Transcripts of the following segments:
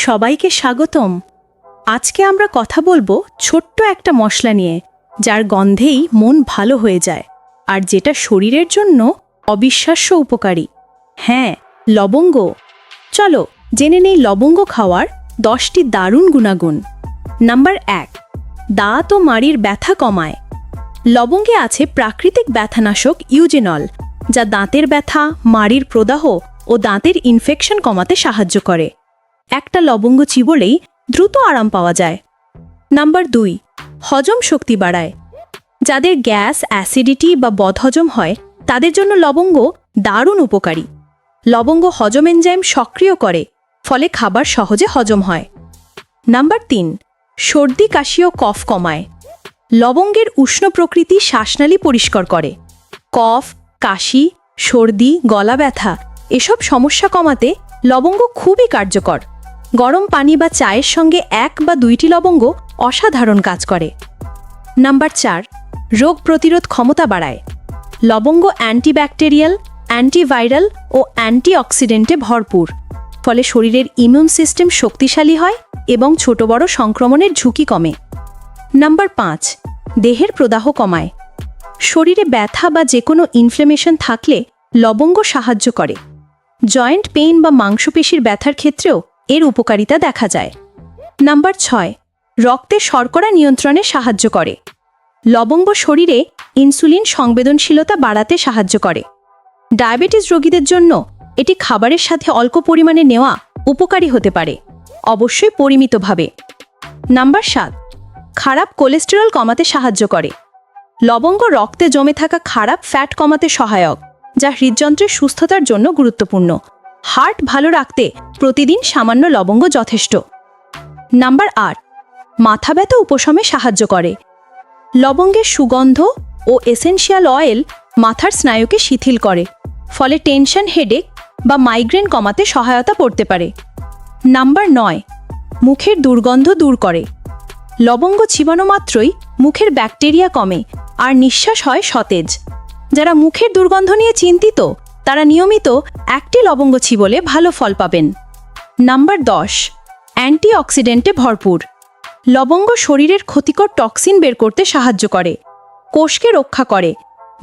সবাইকে স্বাগতম। আজকে আমরা কথা বলবো ছোট্ট একটা মশলা নিয়ে, যার গন্ধেই মন ভালো হয়ে যায় আর যেটা শরীরের জন্য অবিশ্বাস্য উপকারী। হ্যাঁ, লবঙ্গ। চলো জেনে নেই লবঙ্গ খাওয়ার 10টি দারুণ গুণাগুণ। নাম্বার 1, দাঁত ও মাড়ির ব্যথা কমায়। লবঙ্গে আছে প্রাকৃতিক ব্যথানাশক ইউজেনল, যা দাঁতের ব্যথা, মাড়ির প্রদাহ ও দাঁতের ইনফেকশন কমাতে সাহায্য করে। একটা লবঙ্গ চিবোলেই দ্রুত আরাম পাওয়া যায়। নাম্বার 2, হজম শক্তি বাড়ায়। যাদের গ্যাস, অ্যাসিডিটি বা বদহজম হয় তাদের জন্য লবঙ্গ দারুণ উপকারী। লবঙ্গ হজম এনজাইম সক্রিয় করে, ফলে খাবার সহজে হজম হয়। নাম্বার 3, সর্দি, কাশি ও কফ কমায়। লবঙ্গের উষ্ণ প্রকৃতি শ্বাসনালী পরিষ্কার করে। কফ, কাশি, সর্দি, গলা ব্যথা এসব সমস্যা কমাতে লবঙ্গ খুবই কার্যকর। গরম পানি বা চায়ের সঙ্গে 1 বা 2টি লবঙ্গ অসাধারণ কাজ করে। নাম্বার 4, রোগ প্রতিরোধ ক্ষমতা বাড়ায়। লবঙ্গ অ্যান্টিব্যাকটেরিয়াল, অ্যান্টিভাইরাল ও অ্যান্টিঅক্সিডেন্টে ভরপুর, ফলে শরীরের ইমিউন সিস্টেম শক্তিশালী হয় এবং ছোট বড় সংক্রমণের ঝুঁকি কমে। নাম্বার 5, দেহের প্রদাহ কমায়। শরীরে ব্যথা বা যে কোনো ইনফ্লেমেশন থাকলে লবঙ্গ সাহায্য করে। জয়েন্ট পেইন বা মাংসপেশির ব্যথার ক্ষেত্রেও এর উপকারিতা দেখা যায়। নাম্বার 6, রক্তে শর্করা নিয়ন্ত্রণে সাহায্য করে। লবঙ্গ শরীরে ইনসুলিন সংবেদনশীলতা বাড়াতে সাহায্য করে। ডায়াবেটিস রোগীদের জন্য এটি খাবারের সাথে অল্প পরিমাণে নেওয়া উপকারী হতে পারে, অবশ্যই পরিমিতভাবে। নাম্বার 7, খারাপ কোলেস্টেরল কমাতে সাহায্য করে। লবঙ্গ রক্তে জমে থাকা খারাপ ফ্যাট কমাতে সহায়ক, যা হৃদযন্ত্রের সুস্থতার জন্য গুরুত্বপূর্ণ। হার্ট ভালো রাখতে প্রতিদিন সামান্য লবঙ্গ যথেষ্ট। নাম্বার 8, মাথা ব্যথা উপশমে সাহায্য করে। লবঙ্গের সুগন্ধ ও এসেনশিয়াল অয়েল মাথার স্নায়ুকে শিথিল করে, ফলে টেনশন, হেডেক বা মাইগ্রেন কমাতে সহায়তা করতে পারে। নাম্বার 9, মুখের দুর্গন্ধ দূর করে। লবঙ্গ চিবানো মাত্রই মুখের ব্যাকটেরিয়া কমে আর নিঃশ্বাস হয় সতেজ। যারা মুখের দুর্গন্ধ নিয়ে চিন্তিত তারা নিয়মিত 1টি লবঙ্গ চিবোলে ভালো ফল পাবেন। নাম্বার 10, অ্যান্টিঅক্সিডেন্টে ভরপুর। লবঙ্গ শরীরের ক্ষতিকর টক্সিন বের করতে সাহায্য করে, কোষকে রক্ষা করে,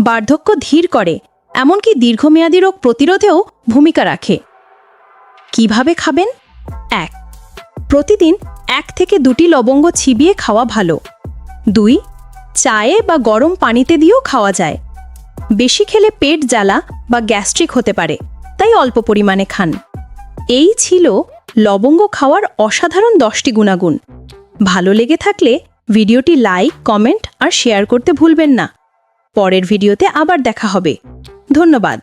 বার্ধক্য ধীর করে, এমনকি দীর্ঘমেয়াদী রোগ প্রতিরোধেও ভূমিকা রাখে। কিভাবে খাবেন? 1, প্রতিদিন 1 থেকে 2টি লবঙ্গ চিবিয়ে খাওয়া ভালো। 2, চায়ে বা গরম পানিতে দিয়েও খাওয়া যায়। বেশি খেলে পেট জ্বালা বা গ্যাস্ট্রিক হতে পারে, তাই অল্প পরিমাণে খান। এই ছিল লবঙ্গ খাওয়ার অসাধারণ 10টি গুণাগুণ। ভালো লেগে থাকলে ভিডিওটি লাইক, কমেন্ট আর শেয়ার করতে ভুলবেন না। পরের ভিডিওতে আবার দেখা হবে। ধন্যবাদ।